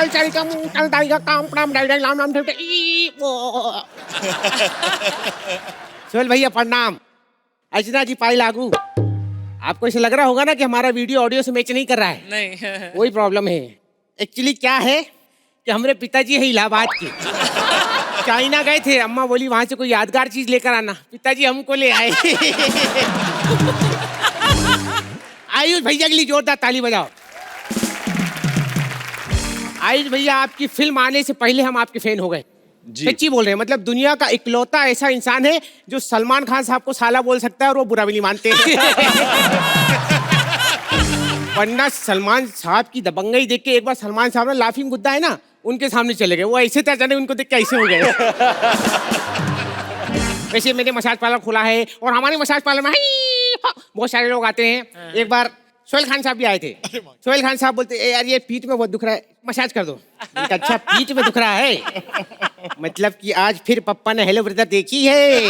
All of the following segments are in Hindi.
चल चल का मुंह चल दाई का काम प्रणाम डाई डाई लाम लाम ठेठे ई वो। सोहेल भैया प्रणाम। अर्चना जी पाई लागू। आपको ऐसा लग रहा होगा ना कि हमारा वीडियो ऑडियो से मैच नहीं कर रहा है। नहीं वही प्रॉब्लम है। एक्चुअली क्या है कि हमारे पिताजी है इलाहाबाद के, चाइना गए थे। अम्मा बोली वहां से कोई यादगार चीज लेकर आना, पिताजी हमको ले आए। आयुष भैया के लिए जोरदार ताली बजाओ। आयुष भैया आपकी फिल्म आने से पहले हम आपके फैन हो गए। सच्ची बोल रहे हैं, मतलब दुनिया का इकलौता ऐसा इंसान है जो सलमान खान साहब को साला बोल सकता है और वो बुरा भी नहीं मानते। वरना सलमान साहब की दबंगई देख के एक बार सलमान साहब ने लाफिंग गुद्दा है ना, उनके सामने चले गए। वो ऐसे थे जाने उनको देख के ऐसे हो गए। वैसे मेरे मसाज पार्लर खुला है और हमारे मसाज पार्लर में बहुत सारे लोग आते हैं। एक बार सोहेल खान साहब भी आए थे। सोहेल खान साहब बोलते यार ये पीठ में बहुत दुख रहा है, मसाज कर दो। अच्छा पीठ में दुख रहा है, मतलब कि आज फिर पप्पा ने हेलो ब्रदर देखी है।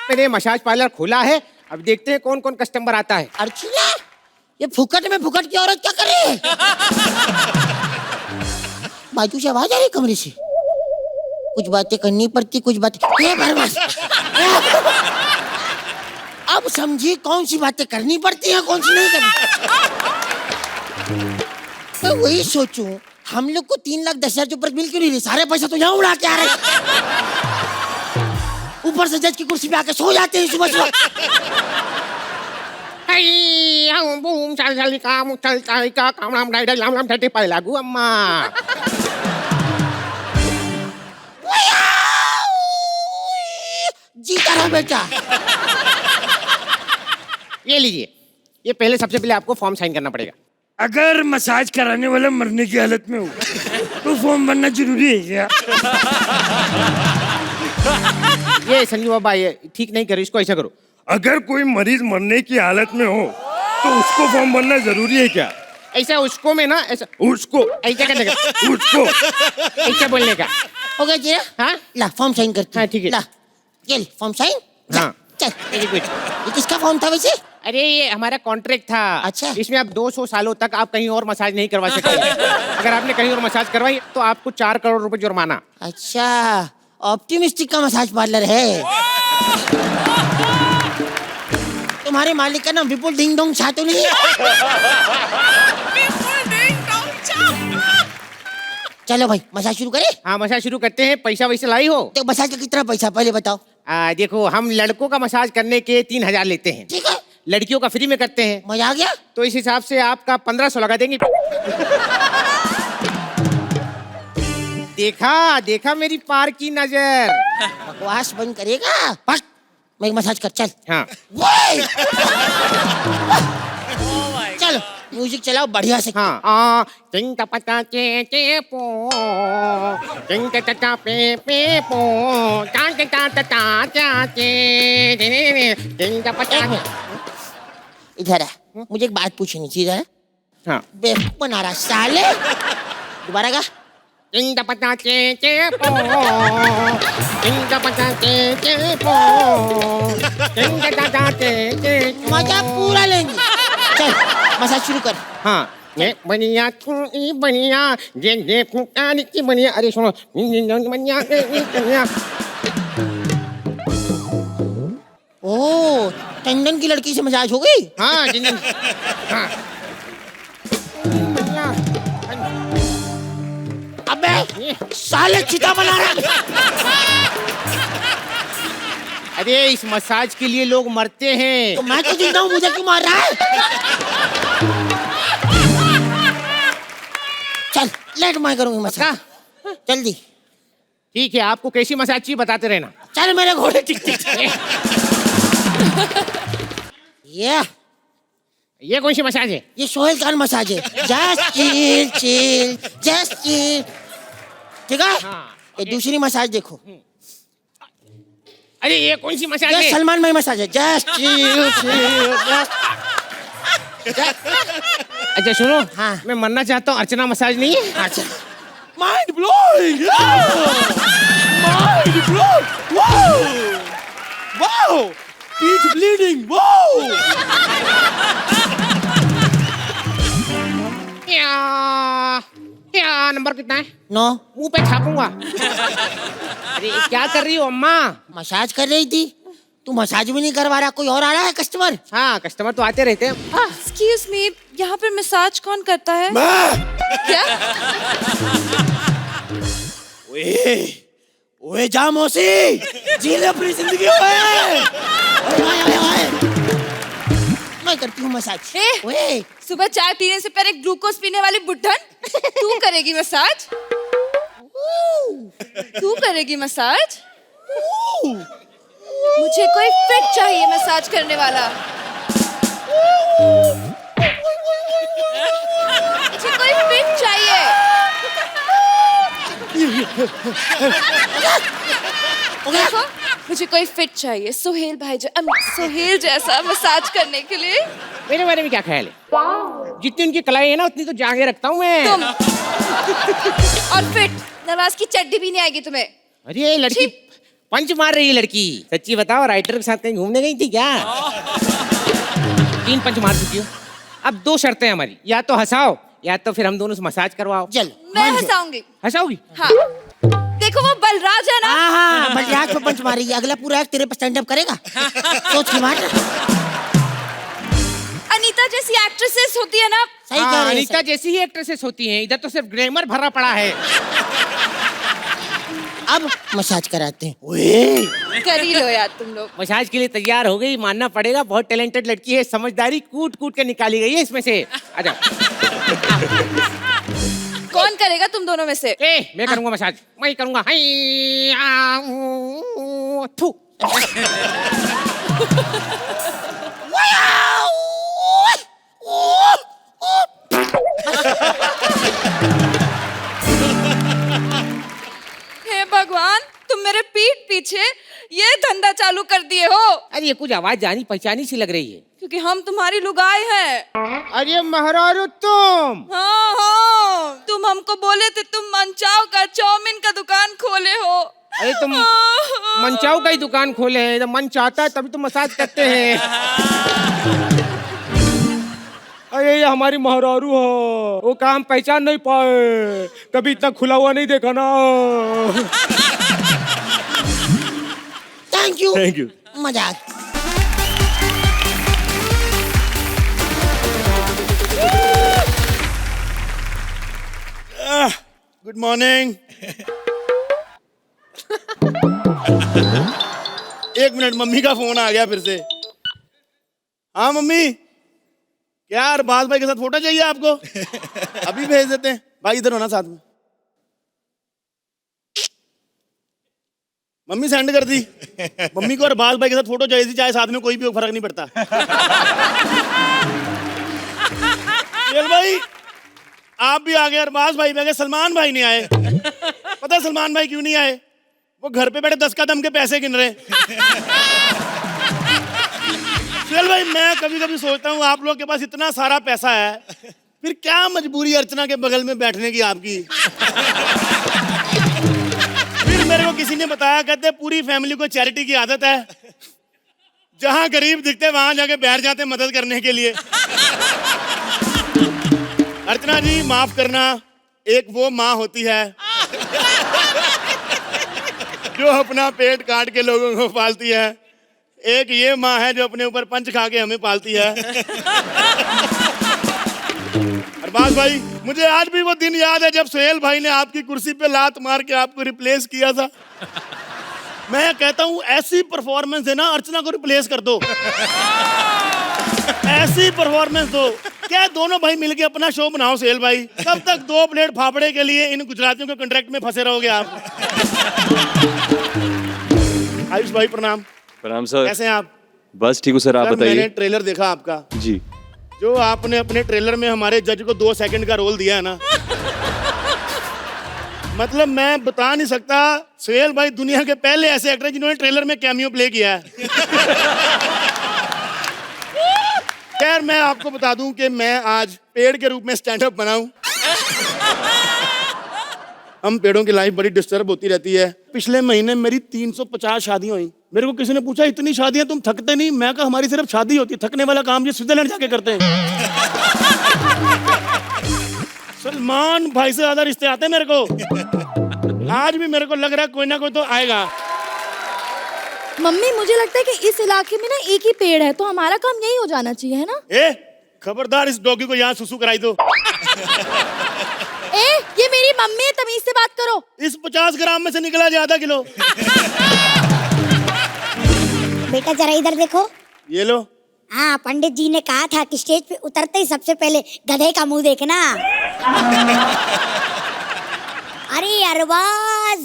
मेरे मसाज पार्लर खुला है, अब देखते हैं कौन कौन कस्टमर आता है। अर्चना, ये फुकट में फुकट की औरत क्या करे? बाजू से आवाज आ रही कमरे से। कुछ बातें करनी पड़ती, कुछ बातें अब समझी कौन सी बातें करनी पड़ती हैं, कौन सी नहीं करनी। मैं वही सोचूं, हम लोग को 3,10,000 के ऊपर मिल क्यों नहीं रही? सारे पैसा तो यहाँ उड़ा के आ रहे, ऊपर से जज की कुर्सी पे आके सो जाते हैं सुबह सुबह। बूम चल चल काम चल चल का काम राम डाई डाई लाम लाम ठेठे पाई लागू अम्मा। जीता रहा बेटा। ये लीजिए, ये पहले सबसे पहले आपको फॉर्म साइन करना पड़ेगा। अगर मसाज कराने वाला मरने की हालत में हो तो फॉर्म भरना जरूरी है क्या? ये संजू बाबा ये ठीक नहीं करो, इसको ऐसा करो। अगर कोई मरीज मरने की हालत में हो तो उसको फॉर्म भरना जरूरी है क्या? ऐसा उसको में ना ऐसा उसको ऐसा करने का, उसको ऐसा बोलने का। हो गया जी? हाँ ला फॉर्म साइन करते हाँ ठीक है। ला ये फॉर्म साइन। हाँ चल वेरी गुड। ये किसका फॉर्म था वैसे? अरे ये हमारा कॉन्ट्रैक्ट था। अच्छा। इसमें आप 200 सालों तक आप कहीं और मसाज नहीं करवा सकते। अगर आपने कहीं और मसाज करवाई तो आपको 4 करोड़ रुपए जुर्माना। अच्छा, ऑप्टिमिस्टिक का मसाज पार्लर है। तुम्हारे मालिक का नाम विपुल डिंग डोंग छा तो नहीं? चलो भाई मसाज शुरू करें। हाँ मसाज शुरू करते हैं। पैसा वैसे लाई हो? तो मसाज का कितना पैसा पहले बताओ। देखो हम लड़कों का मसाज करने के 3,000 लेते हैं, ठीक है, लड़कियों का फ्री में करते हैं। मजा आ गया। तो इस हिसाब से आपका 1,500 लगा देंगे। देखा देखा मेरी पार की नजर। बकवास बंद करेगा? बस मैं मसाज कर चल। हाँ चलो म्यूजिक चलाओ बढ़िया से। हाँ चिंग टपटा चे चे पो चिंग टटा पे पो चा चा चा चा चा चे चिंग टपटा। इधर है, मुझे एक बात पूछनी थी। इधर हाँ बेवकूफ बना रहा साले। दोबारा का चिंग टपटा चे चे पो चिंग टपटा चे चे पो चिंग टटा चे चे। मजा पूरा लेंगे। चल मसाज शुरू कर। हाँ ये बनिया तू बनिया जे जे कुकानी की बनिया। अरे सुनो बनिया बनिया। ओ टंडन की लड़की से मसाज हो गई। हाँ जिंदन हाँ अबे साले चिता बना रहा। अरे इस मसाज के लिए लोग मरते हैं। तो मैं तो जिंदा हूँ, मुझे क्यों मार रहा है? चल लेट मैं करूंगी मसाज जल्दी। ठीक है, आपको कैसी मसाज चाहिए बताते रहना। चल मेरे घोड़े टिक टिक। ये कौन सी मसाज है? ये सोहेल खान मसाज है। Just chill chill just chill. ठीक है हाँ, ये दूसरी मसाज देखो। अरे ये कौन सी मसाज ये है? सलमान भाई मसाज है। Just chill chill. अच्छा सुनो, हाँ। मैं मरना चाहता हूँ, अर्चना मसाज नहीं है? अच्छा mind blowing, mind blowing, wow wow, पीठ ब्लीडिंग, वाओ। क्या नंबर कितना है? 9। मुंह पे छापूंगा। अरे क्या कर रही हो अम्मा? मसाज कर रही थी। तू मसाज भी नहीं करवा रहा, कोई और आ रहा है कस्टमर? हाँ, कस्टमर तो आते रहते हैं। एक्सक्यूज मी, यहाँ पर मसाज कौन करता है? क्या? ओए जा मौसी, जी ले अपनी जिंदगी। ओए मैं करती हूँ मसाज। ओए सुबह चाय पीने से पहले ग्लूकोज पीने वाली बुड्ढन, तू करेगी मसाज? तू करेगी मसाज? मुझे कोई फिट चाहिए मसाज करने वाला। मुझे कोई फिट चाहिए। देखो, मुझे कोई फिट चाहिए, सोहेल भाई सोहेल जैसा मसाज करने के लिए। मेरे बारे में क्या ख्याल है? जितनी उनकी कलाई है ना उतनी तो जागे रखता हूँ मैं। तुम और फिट नवाज की चड्डी भी नहीं आएगी तुम्हें। अरे ये लड़की पंच मार रही है लड़की। सच्ची बताओ, राइटर के साथ कहीं घूमने गई थी क्या? 3 पंच मार चुकी हो। अब 2 शर्तें हैं हमारी, या तो हंसाओ या तो फिर हम दोनों से मसाज करवाओ। चल मैं हंसाऊंगी। हंसाओगी? हाँ, देखो वो बलराज है ना। हाँ बलराज पे पंच मारेगी। अगला पूरा एक्ट तेरे पे स्टैंड अप करेगा। सोच के मार। अनीता जैसी एक्ट्रेसेस होती है ना। सही कह रही है। अनीता जैसी ही एक्ट्रेसेस होती हैं, इधर तो सिर्फ ग्लैमर भरा पड़ा है। अब मसाज कराते हैं। ओए कर ही लो यार तुम लोग। मसाज के लिए तैयार हो गई, मानना पड़ेगा। बहुत टैलेंटेड लड़की है, समझदारी कूट कूट के निकाली गई है इसमें से। आजा। कौन करेगा तुम दोनों में से? मैं करूंगा मसाज, मैं ही करूंगा। हाय, आ, ऊ, थू। हे भगवान, तुम मेरे पीठ पीछे ये धंधा चालू कर दिए हो। अरे ये कुछ आवाज जानी पहचानी सी लग रही है। क्योंकि हम तुम्हारी लुगाई हैं। अरे महरारू तुम। हाँ हाँ, तुम हमको बोले थे तुम मनचाव का चाउमीन का दुकान खोले हो। अरे तुम मनचाऊ का ही दुकान खोले हैं। जब मन चाहता है तभी तो मसाज करते हैं। अरे ये हमारी महरारू हो, वो काम पहचान नहीं पाए। कभी इतना खुला हुआ नहीं देखा ना। Thank you. Thank you. मजाक। Good morning. 1 मिनट, मम्मी का फोन आ गया फिर से। हाँ मम्मी, क्या अरबाज भाई के साथ फोटो चाहिए आपको? अभी भेज देते हैं। भाई इधर होना साथ में। मम्मी सेंड कर दी। मम्मी को अरबाज भाई के साथ फोटो चाहिए थी, चाहे साथ में कोई भी हो, फर्क नहीं पड़ता। चल भाई आप भी आ गए, अरबाज भाई भी आ गए, सलमान भाई नहीं आए। पता है सलमान भाई क्यों नहीं आए? वो घर पे बैठे 10 कदम के पैसे गिन रहे। चल भाई, मैं कभी कभी सोचता हूँ आप लोग के पास इतना सारा पैसा है, फिर क्या मजबूरी अर्चना के बगल में बैठने की आपकी? फिर मेरे को किसी ने बताया, कहते पूरी फैमिली को चैरिटी की आदत है, जहां गरीब दिखते वहां जाके बैठ जाते मदद करने के लिए। अर्चना जी माफ करना, एक वो माँ होती है जो अपना पेट काट के लोगों को पालती है, एक ये माँ है जो अपने ऊपर पंच खा के हमें पालती है। अरबाज भाई, मुझे आज भी वो दिन याद है जब सोहेल भाई ने आपकी कुर्सी पे लात मार के आपको रिप्लेस किया था। मैं कहता हूँ ऐसी परफॉर्मेंस देना, अर्चना को रिप्लेस कर दो। ऐसी परफॉर्मेंस दो। क्या दोनों भाई मिलके अपना शो बनाओ सोहेल भाई। कब तक 2 प्लेट फाफड़े के लिए इन गुजरातियों के कॉन्ट्रैक्ट में फंसे रहोगे आप? आयुष भाई प्रणाम। प्रणाम सर। कैसे हैं आप? बस ठीक हूँ सर, आप मैंने बताइए। ट्रेलर देखा आपका, जी। जो आपने अपने ट्रेलर में हमारे जज को 2 सेकंड का रोल दिया है ना, मतलब मैं बता नहीं सकता। सोहेल भाई दुनिया के पहले ऐसे एक्टर जिन्होंने ट्रेलर में कैमियो प्ले किया है। खैर मैं आपको बता दूं कि मैं आज पेड़ के रूप में स्टैंड अप बनाऊं। हम पेड़ों की लाइफ बड़ी डिस्टर्ब होती रहती है। पिछले महीने मेरी 350 शादियां हुई। मेरे को किसी ने पूछा इतनी शादियां तुम थकते नहीं? मैं कहा हमारी सिर्फ शादी होती है, थकने वाला काम ये स्विट्जरलैंड जाके करते हैं। सलमान भाई से ज्यादा रिश्ते आते हैं मेरे को। आज भी मेरे को लग रहा है कोई ना कोई तो आएगा। मम्मी मुझे लगता है कि इस इलाके में ना एक ही पेड़ है, तो हमारा काम यही हो जाना चाहिए, है ना? ए खबरदार, इस डॉगी को यहाँ सुसु कराई दो। ए ये मेरी मम्मी है, तमीज से बात करो। इस 50 ग्राम में से निकला जाए आधा किलो। बेटा जरा इधर देखो। ये लो। हाँ, पंडित जी ने कहा था कि स्टेज पे उतरते ही सबसे पहले गधे का मुंह देखना। अरे अरबाज,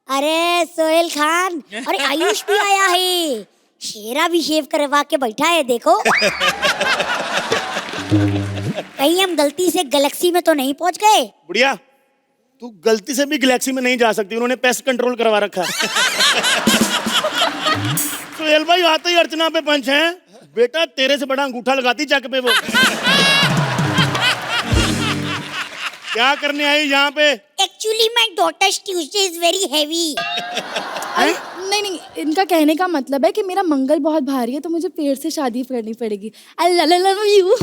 अरे सोहेल खान, अरे आयुष भी आया है। शेरा भी शेव करवा के बैठा है, देखो। कहीं हम गलती से गैलेक्सी में तो नहीं पहुंच गए? बुढ़िया, तू गलती से भी गैलेक्सी में नहीं जा सकती, उन्होंने पेस्ट कंट्रोल करवा रखा है। सोहेल भाई आते ही अर्चना पे पंच है। बेटा तेरे से बड़ा अंगूठा लगाती चक पे वो। क्या करने आई यहाँ पे? Actually my daughter's Tuesday is very heavy. नहीं नहीं, इनका कहने का मतलब है कि मेरा मंगल बहुत भारी है, तो मुझे पेड़ से शादी करनी पड़ेगी। I love you.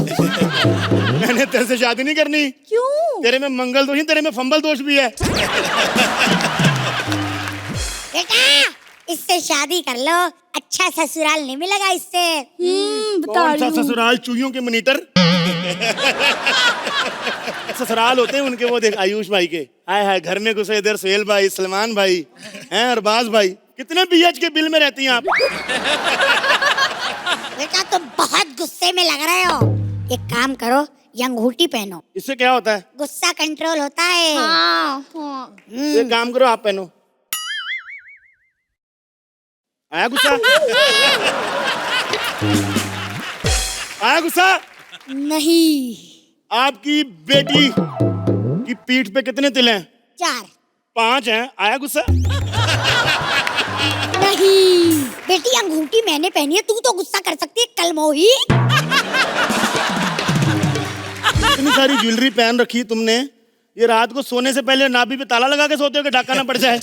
मैंने तेरे से शादी नहीं करनी। क्यों? तेरे में मंगल दोष नहीं, तेरे में फंबल दोष भी है। बेटा इससे शादी कर लो, अच्छा ससुराल नहीं मिलेगा इससे। बता कौन सा रही हूँ। ससुराल? चूहियों के मॉनिटर। ससुराल होते हैं उनके, वो देख आयुष भाई के। हाय हाय, घर में घुसे इधर सोहेल भाई, सलमान भाई हैं, अरबाज भाई। कितने बीएच के बिल में रहती हैं आप? बेटा तुम बहुत गुस्से में लग रहे हो। एक काम करो, ये अंगूठी पहनो, इससे क्या होता है? गुस्सा कंट्रोल होता है। हाँ, हाँ। एक काम करो, आप पहनो। आया गुस्सा? आया गुस्सा? नहीं। आपकी बेटी की पीठ पे कितने तिल हैं? 4। 5 हैं। आया गुस्सा? नहीं बेटी, अंगूठी मैंने पहनी है, तू तो गुस्सा कर सकती है कलमोही। इतनी सारी ज्वेलरी पहन रखी तुमने, ये रात को सोने से पहले नाभि पे ताला लगा के सोते हो कि डाका ना पड़ जाए?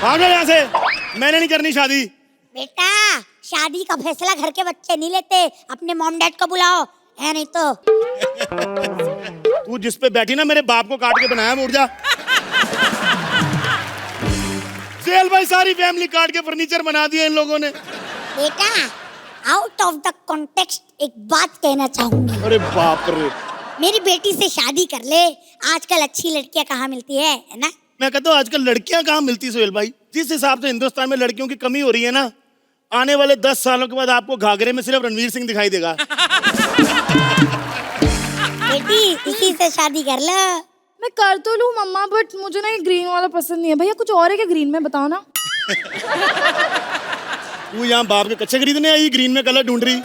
भागो यहाँ से, मैंने नहीं करनी शादी। बेटा शादी का फैसला घर के बच्चे नहीं लेते, अपने मॉम डैड को बुलाओ, है नहीं तो। तू जिस पे बैठी ना, मेरे बाप को काट के बनाया। उठ जा। सोहेल भाई सारी फैमिली काट के फर्नीचर बना दिया इन लोगों ने। बेटा आउट ऑफ द कॉन्टेक्स्ट एक बात कहना चाहूंगी। अरे बाप रे। मेरी बेटी से शादी कर ले, आजकल अच्छी लड़कियां कहाँ मिलती है ना? मैं कहता हूँ आजकल लड़कियां कहाँ मिलती सोहेल भाई? जिस हिसाब से हिंदुस्तान में लड़कियों की कमी हो रही है ना, आने वाले 10 सालों के बाद आपको घाघरे में सिर्फ रणवीर सिंह दिखाई देगा। बेटी इसी से शादी कर लो। मैं कर तो लूँ मम्मा, बट मुझे ना ये ग्रीन वाला पसंद नहीं है। भैया कुछ और है क्या ग्रीन में, बताओ ना। तू यहाँ बाप के कच्चे खरीदने आई, ग्रीन में कलर ढूंढ रही।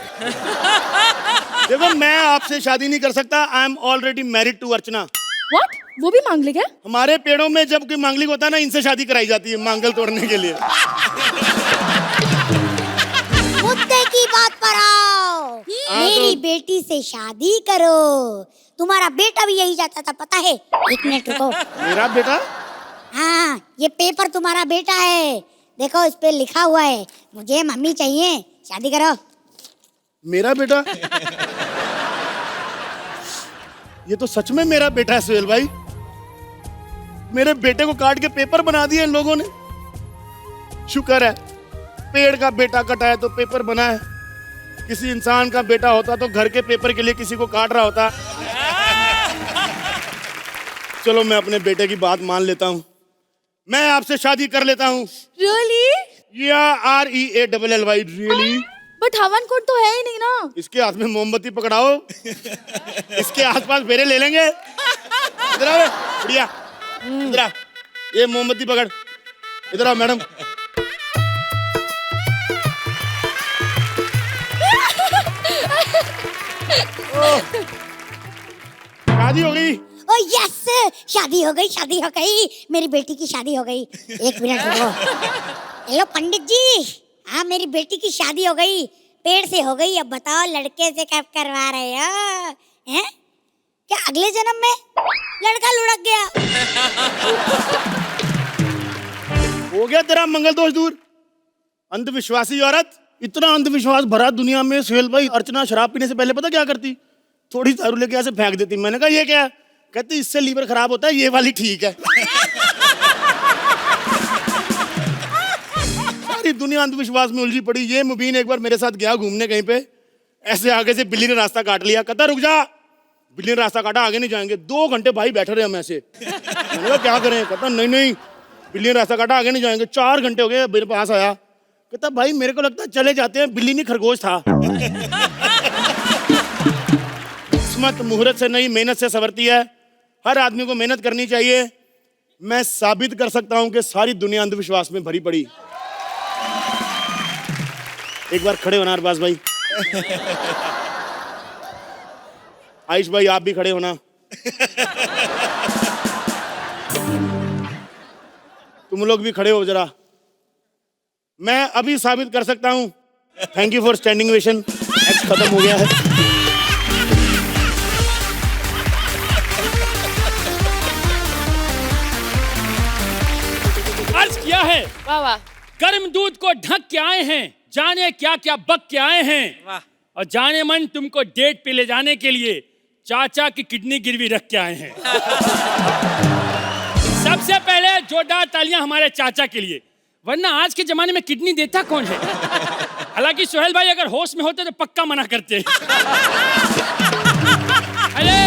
देखो मैं आपसे शादी नहीं कर सकता। I am already married to Archana. What? वो भी मांगलिक है? हमारे पेड़ों में जब कोई मांगलिक होता है ना, इनसे शादी कराई जाती है मांगल तोड़ने के लिए। मुद्दे की बात पर आओ। मेरी बेटी से शादी करो। तुम्हारा बेटा भी यही चाहता था, पता है? 1 मिनट रुको। मेरा बेटा? हाँ, ये पेपर तुम्हारा बेटा है, देखो इस पे लिखा हुआ है, मुझे मम्मी चाहिए, शादी करो। मेरा बेटा? ये तो सच में मेरा बेटा है सोहेल भाई। मेरे बेटे को काट के पेपर बना दिए इन लोगों ने। शुक्र है पेड़ का बेटा कटा है तो पेपर बना है। किसी इंसान का बेटा होता तो घर के पेपर के लिए किसी को काट रहा होता। चलो मैं अपने बेटे की बात मान लेता हूँ, मैं आपसे शादी कर लेता हूँ। रियली? REALLY really? बट हवन कुंड तो है ही नहीं ना। इसके हाथ में मोमबत्ती पकड़ाओ, इसके आसपास फेरे ले लेंगे। इधर आओ बढ़िया, इधर आ, ये मोमबत्ती पकड़। इधर आओ मैडम। शादी हो गई। ओ यस, शादी हो गई, शादी हो गई, मेरी बेटी की शादी हो गई। 1 मिनट रुको। हेलो पंडित जी, हाँ मेरी बेटी की शादी हो गई, पेड़ से हो गई। अब बताओ लड़के से कब करवा रहे हो? हैं? क्या अगले जन्म में लड़का लुढ़क गया? हो गया तेरा मंगल दोष दूर। अंधविश्वासी औरत। इतना अंधविश्वास भरा दुनिया में सोहेल भाई। अर्चना शराब पीने से पहले पता क्या करती? थोड़ी दारू लेके ऐसे फेंक देती। मैंने कहा ये क्या है? कहती इससे लीवर खराब होता है, ये वाली ठीक है। सारी दुनिया अंधविश्वास में उलझी पड़ी। ये मुबीन एक बार मेरे साथ गया घूमने कहीं पे, ऐसे आगे से बिल्ली ने रास्ता काट लिया। कहता रुक जा, बिल्ली ने रास्ता काटा, आगे नहीं जाएंगे। 2 घंटे भाई बैठे रहे हम ऐसे। मैंने कहा क्या करें? कहता नहीं नहीं, बिल्ली ने रास्ता काटा, आगे नहीं जाएंगे। 4 घंटे हो गए, मेरे पास आया। कहता भाई मेरे को लगता है चले जाते हैं, बिल्ली नहीं खरगोश था। किस्मत मुहूर्त से नहीं, मेहनत से संवरती है। हर आदमी को मेहनत करनी चाहिए। मैं साबित कर सकता हूं कि सारी दुनिया अंधविश्वास में भरी पड़ी। एक बार खड़े होना अरबाज भाई। आयुष भाई आप भी खड़े होना। तुम लोग भी खड़े हो जरा। मैं अभी साबित कर सकता हूं। Thank you for standing ovation. Act खत्म हो गया है। अर्ज किया है, वाह वाह, गर्म दूध को ढक के आए हैं, जाने क्या क्या बक के आए हैं। वाह। और जाने मन तुमको डेट पे ले जाने के लिए चाचा की किडनी गिरवी रख के आए हैं। सबसे पहले जोरदार तालियां हमारे चाचा के लिए, वरना आज के जमाने में किडनी देता कौन है। हालांकि सोहेल भाई अगर होश में होते तो पक्का मना करते। अरे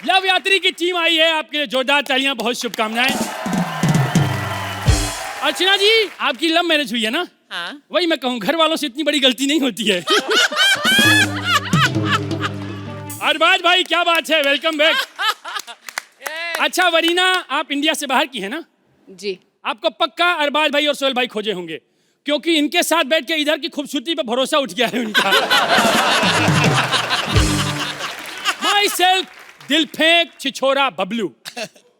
लव यात्री की टीम आई है, आपके लिए जोरदार तालियां, बहुत शुभकामनाएं। अर्चना जी आपकी लव मैरिज हुई है ना? हाँ। वही मैं कहूँ, घर वालों से इतनी बड़ी गलती नहीं होती है। अरबाज भाई क्या बात है, वेलकम बैक। अच्छा वरीना, आप इंडिया से बाहर की है ना? जी। आपको पक्का अरबाज भाई और सोहेल भाई खोजे होंगे, क्योंकि इनके साथ बैठ के इधर की खूबसूरती पे भरोसा उठ गया है उनका। माई सेल्फ दिल फेंक छिछोरा बबलू,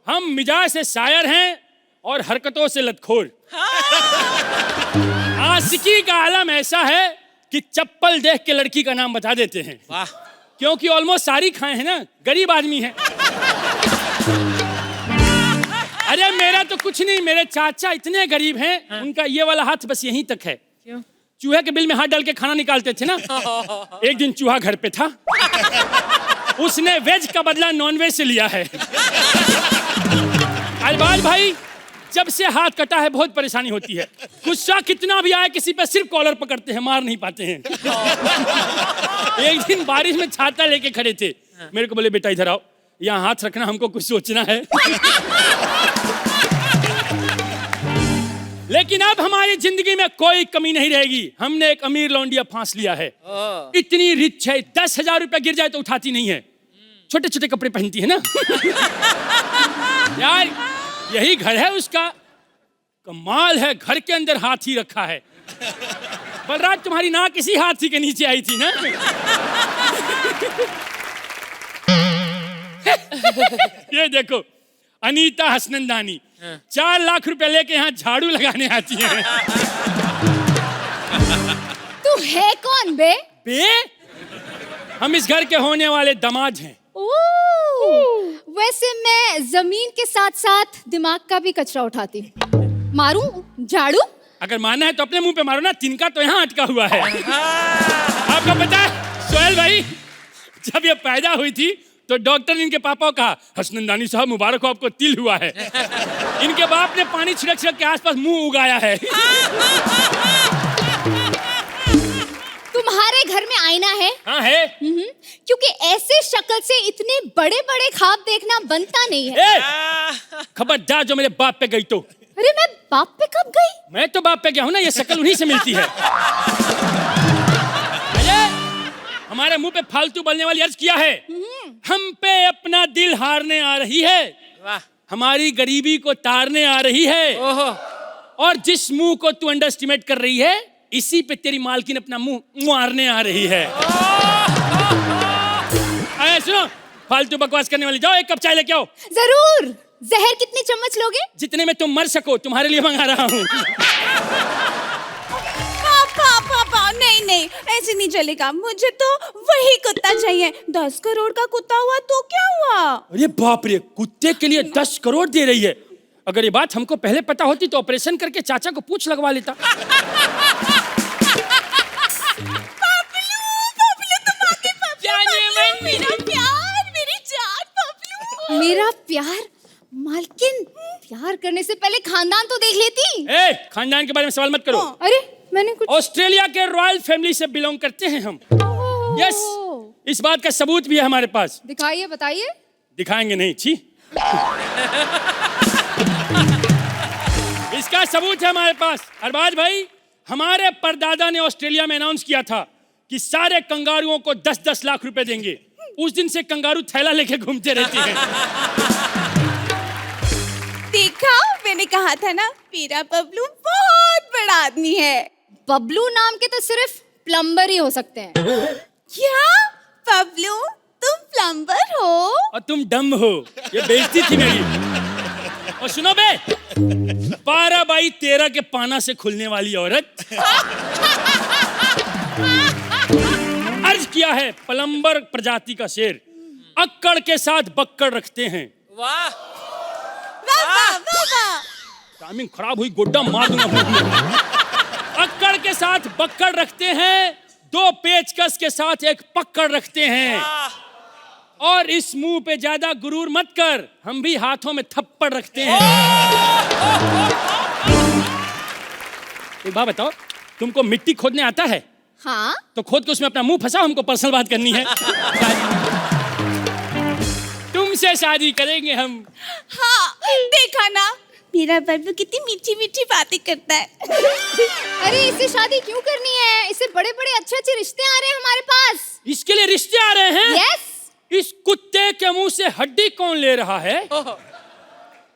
हम मिजाज से शायर हैं और हरकतों से लतखोर। आशिकी का आलम ऐसा है कि चप्पल देख के लड़की का नाम बता देते हैं। वाह। क्योंकि ऑलमोस्ट सारी खाए हैं ना, गरीब आदमी है। अरे मेरा तो कुछ नहीं, मेरे चाचा इतने गरीब हैं, उनका ये वाला हाथ बस यहीं तक है। क्यों? चूहे के बिल में हाथ डाल के खाना निकालते थे ना। एक दिन चूहा घर पे था, उसने वेज का बदला नॉन वेज से लिया है। अरबाज भाई जब से हाथ कटा है बहुत परेशानी होती है। गुस्सा कितना भी आए किसी पे सिर्फ कॉलर पकड़ते हैं, मार नहीं पाते हैं। एक दिन बारिश में छाता लेके खड़े थे, मेरे को बोले बेटा इधर आओ, यहाँ हाथ रखना, हमको कुछ सोचना है। लेकिन अब हमारी जिंदगी में कोई कमी नहीं रहेगी। हमने एक अमीर लौंडिया फांस लिया है। इतनी रिच है, 10,000 रुपया गिर जाए तो उठाती नहीं है। छोटे छोटे कपड़े पहनती है ना। यार यही घर है उसका। कमाल है, घर के अंदर हाथी रखा है। बलराज तुम्हारी नाक किसी हाथी के नीचे आई थी ना। ये देखो अनीता हसनंदानी 4 लाख रुपए लेके यहाँ झाड़ू लगाने आती है। तू है कौन बे? बे हम इस घर के होने वाले दामाद हैं। वैसे मैं जमीन के साथ साथ दिमाग का भी कचरा उठाती हूँ। मारूं झाड़ू? अगर मानना है तो अपने मुंह पे मारो ना, तिनका तो यहाँ अटका हुआ है। आपको पता है सोहेल भाई, जब ये पैदा हुई थी तो डॉक्टर ने इनके पापा को कहा, हसनंदानी साहब मुबारक हो, आपको तिल हुआ है। इनके बाप ने पानी छिड़क छिड़क के आसपास मुंह उगाया है। तुम्हारे घर में आईना है? हाँ है। क्योंकि ऐसे शक्ल से इतने बड़े बड़े ख्वाब देखना बनता नहीं है। खबरदार जो मेरे बाप पे गई तो। अरे मैं बाप पे कब गई? मैं तो बाप पे गया हूँ ना, ये शक्ल उन्हीं से मिलती है। अरे हमारे मुंह पे फालतू बोलने वाली अर्ज किया है। हम पे अपना दिल हारने आ रही है, वाह। हमारी गरीबी को तारने आ रही है। ओहो। और जिस मुंह को तू अंडर एस्टिमेट कर रही है, इसी पे तेरी मालकिन अपना मुंह मारने आ रही है। अरे सुनो, फालतू बकवास करने वाली, जाओ एक कप चाय लेके आओ। जरूर। जहर कितनी चम्मच लोगे? जितने में तुम मर सको, तुम्हारे लिए मंगा रहा हूँ। पापा पापा नहीं नहीं, ऐसे नहीं चलेगा। मुझे तो वही कुत्ता चाहिए। 10 करोड़ का कुत्ता हुआ तो क्या हुआ? अरे बाप रे, कुत्ते के लिए 10 करोड़ दे रही है। अगर ये बात हमको पहले पता होती तो ऑपरेशन करके चाचा को पूंछ लगवा लेता। पापलू तुम आके जाने मन खानदान के बारे में सवाल मत करो। अरे मैंने कुछ ऑस्ट्रेलिया के रॉयल फैमिली से बिलोंग करते हैं हम। यस, इस बात का सबूत भी है हमारे पास। दिखाइए, बताइए। दिखाएंगे नहीं, छी। इसका सबूत है हमारे पास। अरबाज भाई, हमारे परदादा ने ऑस्ट्रेलिया में अनाउंस किया था कि सारे कंगारुओं को 10-10 लाख रुपए देंगे। उस दिन से कंगारू थैला लेके घूमते रहते हैं। देखा, मैंने कहा था ना, मेरा बबलू बहुत बड़ा आदमी है। बबलू नाम के तो सिर्फ प्लम्बर ही हो सकते हैं। क्या बबलू, तुम प्लम्बर हो? और तुम डम हो। ये बेइज्जती थी मेरी। और सुनो बे, 12/13 के पाना से खुलने वाली औरत। अर्ज किया है प्लम्बर प्रजाति का शेर, अक्कड़ के साथ बक्कड़ रखते हैं। वाह वाह वाह। टाइमिंग खराब हुई, गोड्डा मार दूंगा। अक्कड़ के साथ बक्कड़ रखते हैं, 2 पेचकस के साथ एक पक्कड़ रखते हैं। और इस मुंह पे ज्यादा गुरूर मत कर, हम भी हाथों में थप्पड़ रखते हैं। एक बात बताओ, तुमको मिट्टी खोदने आता है? हाँ। तो खोद के उसमें अपना मुंह फंसाओ, हमको पर्सनल बात करनी है। तुमसे शादी करेंगे हम। हाँ, देखा ना, मेरा बबलू कितनी मीठी मीठी बातें करता है। अरे इससे शादी क्यों करनी है? इससे बड़े बड़े अच्छे अच्छे रिश्ते आ रहे हैं हमारे पास। इसके लिए रिश्ते आ रहे हैं? यस। इस कुत्ते के मुंह से हड्डी कौन ले रहा है?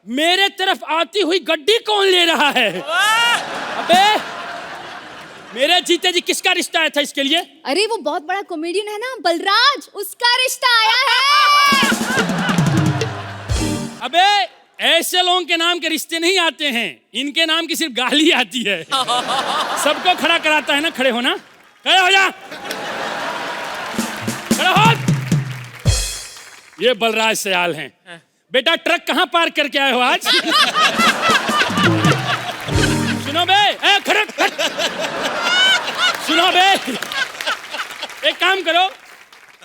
मेरे तरफ आती हुई गड्डी कौन ले रहा है? अबे, मेरे जीते जी किसका रिश्ता आया था इसके लिए? अरे वो बहुत बड़ा कॉमेडियन है ना, बलराज, उसका रिश्ता आया है। अबे, ऐसे लोगों के नाम के रिश्ते नहीं आते हैं, इनके नाम की सिर्फ गाली आती है। सबको खड़ा कराता है ना। खड़े हो ना, खड़े हो जा, खड़े हो। ये बलराज सयाल हैं। बेटा, ट्रक कहाँ पार्क करके आए हो आज? सुनो बे, खड़े। सुनो बे, एक काम करो,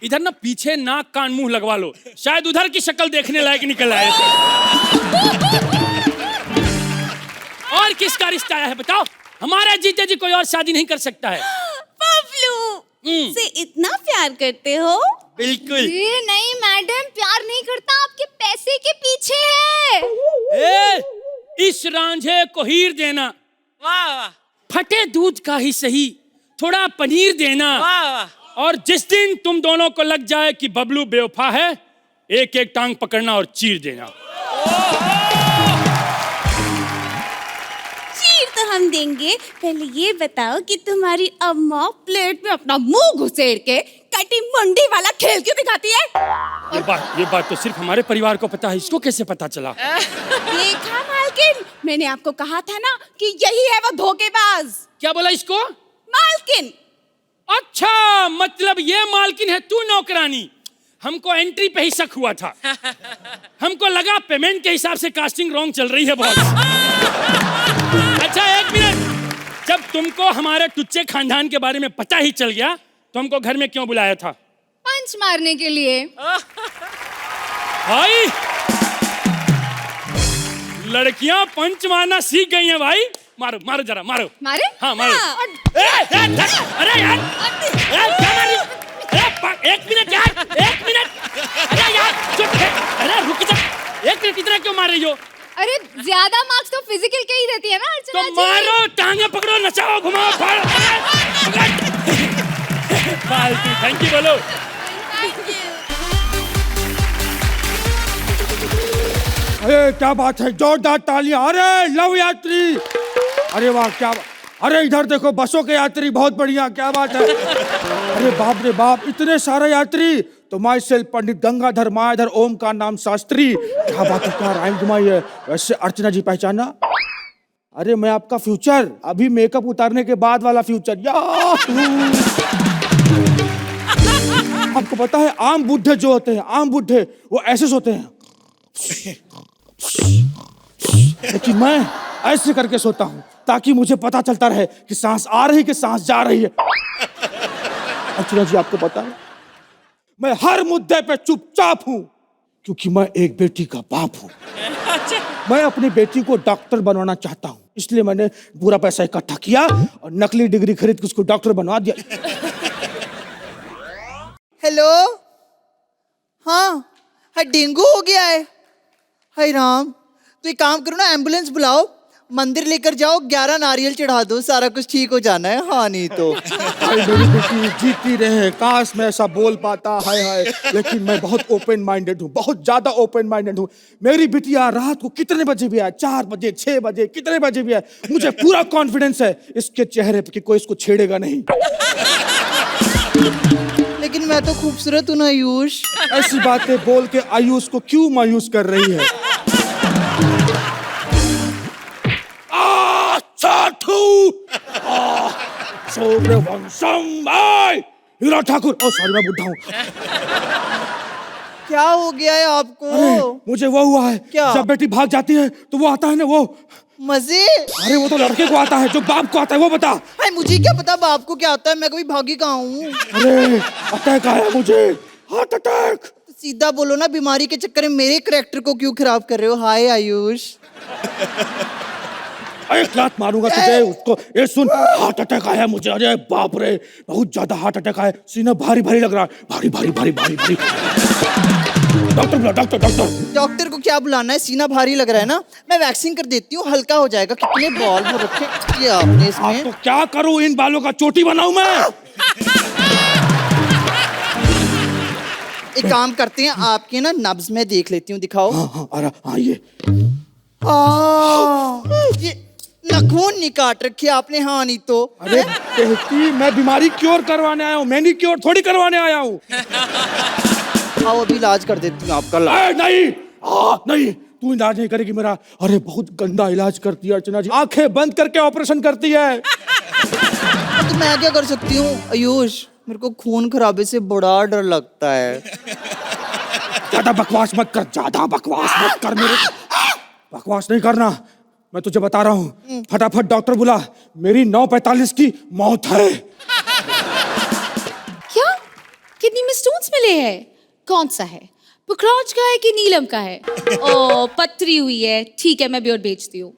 इधर ना पीछे नाक कान मुंह लगवा लो, शायद उधर की शक्ल देखने लायक निकल आए। और किसका रिश्ता आया है बताओ? हमारा जीते जी कोई और शादी नहीं कर सकता है। बबलू से इतना प्यार करते हो? बिल्कुल। ये नहीं मैडम, प्यार नहीं करता, आपके पैसे के पीछे है। इस रांझे को हीर देना। वाह वाह। फटे दूध का ही सही, थोड़ा पनीर देना। वाह वाह। और जिस दिन तुम दोनों को लग जाए कि बबलू बेवफा है, एक एक टांग पकड़ना और चीर देना। चीर तो हम देंगे, पहले ये बताओ कि तुम्हारी अम्मा प्लेट में अपना मुंह घुसेड़ के कटी मुंडी वाला खेल क्यों दिखाती है? ये बात तो सिर्फ हमारे परिवार को पता है, इसको कैसे पता चला? देखा मालकिन, मैंने आपको कहा था ना कि यही है वो धोखेबाज। क्या बोला इसको? मालकिन। अच्छा, मतलब ये मालकिन है, तू नौकरानी। हमको एंट्री पे ही शक हुआ था। हमको लगा पेमेंट के हिसाब से कास्टिंग रॉन्ग चल रही है बहुत। अच्छा, एक मिनट, जब तुमको हमारे टुच्चे खानदान के बारे में पता ही चल गया तो हमको घर में क्यों बुलाया था? पंच मारने के लिए। भाई, लड़कियां पंच मारना सीख गई हैं भाई। मारो मारो जरा, मारो। मारे? हाँ मारो। अरे यार, क्या मारी? एक मिनट यार, एक मिनट। अरे यार, चुप है। अरे रुक जा, एक मिनट, इतना क्यों मार रही हो? अरे ज्यादा मार्क्स तो फिजिकल के ही देती है ना अर्चना तो जी। मारो, टांगे पकड़ो, नचाओ, घुमाओ, फाड़ो। फालतू थैंक यू बोलो। अरे क्या बात है, जोरदार तालियां। अरे लव यात्री, अरे वाह, क्या अरे इधर देखो, बसों के यात्री बहुत बढ़िया, क्या बात है। अरे बाप रे बाप, इतने सारे यात्री। तो माई सेल्फ पंडित गंगाधर मायाधर ओम का नाम शास्त्री। क्या बात है, क्या राइम घुमाई है। वैसे अर्चना जी पहचाना? अरे मैं आपका फ्यूचर, अभी मेकअप उतारने के बाद वाला फ्यूचर। आपको पता है, आम बुड्ढे जो होते हैं, आम बुड्ढे, वो ऐसे सोते हैं, लेकिन मैं ऐसे करके सोता हूं ताकि मुझे पता चलता रहे कि सांस आ रही कि सांस जा रही है। अर्चना जी, आपको पता है, मैं हर मुद्दे पे चुपचाप हूं क्योंकि मैं एक बेटी का बाप हूं। मैं अपनी बेटी को डॉक्टर बनवाना चाहता हूं, इसलिए मैंने पूरा पैसा इकट्ठा किया और नकली डिग्री खरीद के उसको डॉक्टर बनवा दिया। हेलो, हाँ हाँ, डेंगू हो गया है। हाय राम, तो एक काम करो ना, एम्बुलेंस बुलाओ, मंदिर लेकर जाओ, 11 नारियल चढ़ा दो, सारा कुछ ठीक हो जाना है। हाँ नहीं तो हाय मेरी बेटी जीती रहे, काश मैं ऐसा बोल पाता, हाय हाय, लेकिन मैं बहुत ओपन माइंडेड हूँ, बहुत ज्यादा ओपन माइंडेड हूँ। मेरी बिटिया रात को कितने बजे भी आए, 4 बजे 6 बजे कितने बजे भी आए, मुझे पूरा कॉन्फिडेंस है इसके चेहरे पे कि कोई इसको छेड़ेगा नहीं। लेकिन मैं तो खूबसूरत हूँ ना आयुष। ऐसी बातें बोल के आयुष को क्यों मायूस कर रही है? हीरा ठाकुर, ओ सॉरी मैं बुढ़ा हूँ। क्या हो गया है आपको? मुझे वो हुआ है, क्या? जब बेटी भाग जाती है तो वो आता है ना, वो मजे। अरे वो तो लड़के को आता है, जो बाप को आता है वो बता। भाई मुझे क्या पता बाप को क्या आता है, मैं कभी भागी कहाँ हूँ। अरे अटैक आया मुझे, हार्ट अटैक। तो सीधा बोलो ना, बीमारी के चक्कर में मेरे करैक्टर को क्यों खराब कर रहे हो? हाय आयुष। अरे लात मारूंगा तुझे, उसको ये सुन, हार्ट अटैक आया मुझे। अरे बाप रे, बहुत ज्यादा हार्ट अटैक आया, सीना भारी भारी लग रहा है, भारी भारी भारी भारी भारी। डॉक्टर बुला, डॉक्टर डॉक्टर। डॉक्टर को क्या बुलाना है, सीना भारी लग रहा है ना, मैं वैक्सीन कर देती हूँ, हल्का हो जाएगा। कितने बॉल हो रखे ये आपने आप इसमें। तो क्या करूं, इन बालों का चोटी बनाऊं मैं? एक काम करते हैं, आपके ना नब्ज में देख लेती हूँ, दिखाओ। हाँ अरे हाँ ये नखून नहीं काट रखे आपने। हाँ नहीं तो। अरे कहती मैं बीमारी क्योर करवाने आया हूँ, मैनी क्योर थोड़ी करवाने आया हूँ। आओ अभी इलाज कर देती हूँ आपका। नहीं नहीं, तू इलाज नहीं करेगी मेरा। अरे बहुत गंदा इलाज करती है अर्चना जी, आंखें बंद करके ऑपरेशन करती है। तो मैं क्या कर सकती हूँ आयुष? मेरे को खून खराबे से बड़ा डर लगता है। ज्यादा बकवास मत कर, ज्यादा बकवास मत कर, मेरे बकवास नहीं करना, मैं तुझे बता रहा हूँ। फटाफट डॉक्टर बुला, मेरी 9:45 की मौत है। क्या? किडनी में स्टोन्स मिले हैं? कौन सा है, पुखराज का है कि नीलम का है? ओ पथरी हुई है, ठीक है मैं ब्योर भेजती हूँ।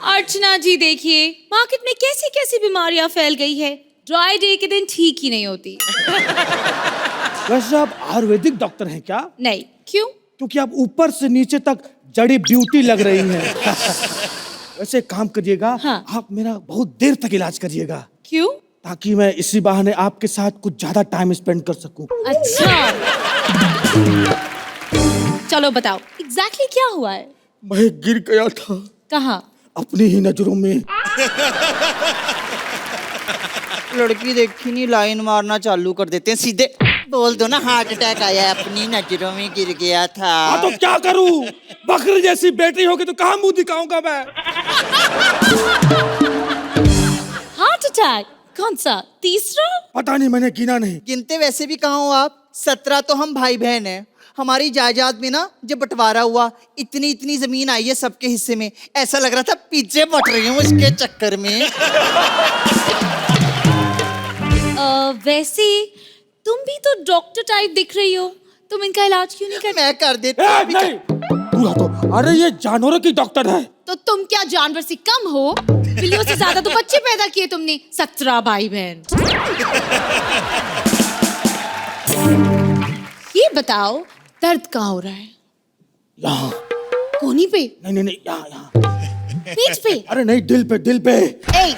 अर्चना जी देखिए, मार्केट में कैसी कैसी बीमारियां फैल गई है, ड्राई डे के दिन ठीक ही नहीं होती। वैसे आप आयुर्वेदिक डॉक्टर हैं क्या? नहीं, क्यों? क्योंकि आप ऊपर से नीचे तक जड़ी ब्यूटी लग रही हैं। वैसे काम करिएगा, हाँ। आप मेरा बहुत देर तक इलाज करिएगा, क्यों? ताकि मैं इसी बहाने आपके साथ कुछ ज्यादा टाइम स्पेंड कर सकूं। अच्छा चलो बताओ एग्जैक्टली क्या हुआ है? मैं गिर गया था। कहाँ? अपनी ही नजरों में। लड़की देखी नहीं, लाइन मारना चालू कर देते हैं सीधे। बोल दो ना हार्ट अटैक आया, अपनी नजरों में गिर गया था। हाँ तो क्या करूं, बकरी जैसी बेटी होगी तो कहाँ मुंह दिखाऊंगा मैं? Heart attack? कौन सा, तीसरा? पता नहीं, मैंने गिना नहीं। गिनते वैसे भी कहाँ हो आप, 17 तो हम भाई बहन हैं। हमारी जायदाद में ना जब बंटवारा हुआ, इतनी इतनी जमीन आई है सबके हिस्से में, ऐसा लग रहा था पीछे बट रही हूँ इसके चक्कर में। वैसे तुम भी तो डॉक्टर टाइप दिख रही हो, तुम इनका इलाज क्यों नहीं करते? मैं कर देती नहीं, पूरा तो, अरे ये जानवरों की डॉक्टर है। तो तुम क्या जानवर से कम हो? बिल्लियों से ज्यादा तो बच्चे पैदा किए तुमने, 17 भाई बहन। ये बताओ दर्द कहाँ हो रहा है? यहाँ। कोहनी पे? नहीं यहाँ। पीठ पे? अरे नहीं, दिल पे, दिल पे। ए,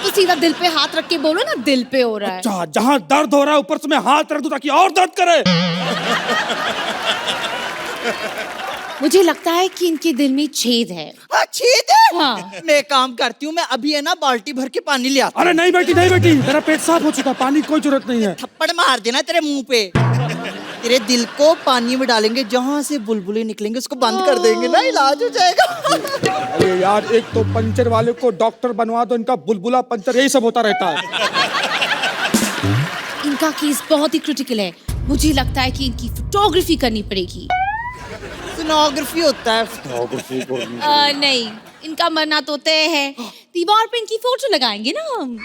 तो सीधा दिल पे हाथ रख के बोलो ना, दिल पे हो रहा है। अच्छा, जहाँ दर्द हो रहा है ऊपर से मैं हाथ रख दूं ताकि और दर्द करे। मुझे लगता है कि इनके दिल में छेद है। छेद है? हाँ। मैं काम करती हूँ, मैं अभी है ना बाल्टी भर के पानी ले आता हूँ। अरे नहीं बेटी, नहीं बेटी, मेरा पेट साफ हो चुका, पानी की कोई जरूरत नहीं है। थप्पड़ मार देना तेरे मुंह पे। तेरे दिल को पानी में डालेंगे, जहाँ से बुलबुले निकलेंगे उसको बंद कर देंगे ना, इलाज हो जाएगा। अरे यार, एक तो पंचर वाले को डॉक्टर बनवा दो, इनका बुलबुला पंचर यही सब होता रहता है। इनका केस बहुत ही क्रिटिकल है, मुझे लगता है कि इनकी फोटोग्राफी करनी पड़ेगी। सोनोग्राफी होता है। नहीं, इनका मरना तो तय है, दीवार पे इनकी फोटो लगाएंगे ना हम।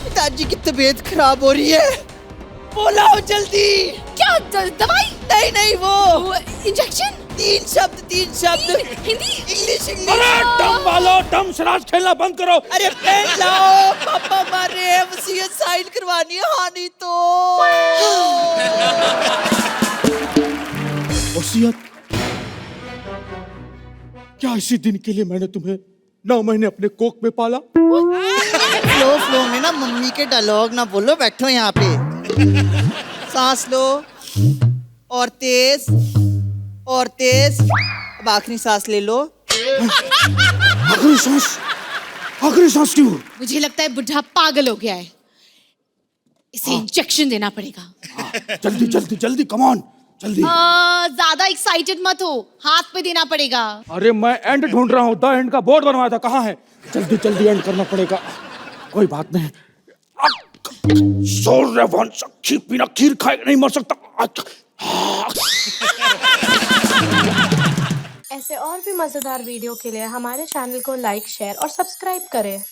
पिताजी की तबीयत खराब हो रही है, बोलाओ जल्दी। क्या दवाई? नहीं नहीं वो इंजेक्शन? 3 शब्द 3 शब्द। हिंदी? English English. अरे डम वालों, डम शराब खेलना बंद करो। अरे पेन लाओ, पापा मार रहे हैं, वसीयत साइन करवानी है हानि तो। वसीयत? क्या इसी दिन के लिए मैंने तुम्हें 9 महीने अपने कोख में पाला? फ्लो फ्लो में ना मम्मी के डायलॉग ना बोलो, बैठो यहाँ पे। सांस लो और तेज और तेज। अब आखिरी सांस ले लो। आखिरी सांस क्यों? मुझे लगता है बुढ़ा पागल हो गया है, इसे इंजेक्शन देना पड़ेगा। जल्दी जल्दी जल्दी, कम ऑन, जल्दी। ज्यादा एक्साइटेड मत हो, हाथ पे देना पड़ेगा। अरे मैं एंड ढूंढ रहा हूँ, द एंड का बोर्ड बनवाया था, कहाँ है? जल्दी जल्दी एंड करना पड़ेगा। कोई बात नहीं। सूर्यवंश खीर बिना खीर खाए नहीं मर सकता। ऐसे और भी मज़ेदार वीडियो के लिए हमारे चैनल को लाइक, शेयर और सब्सक्राइब करें।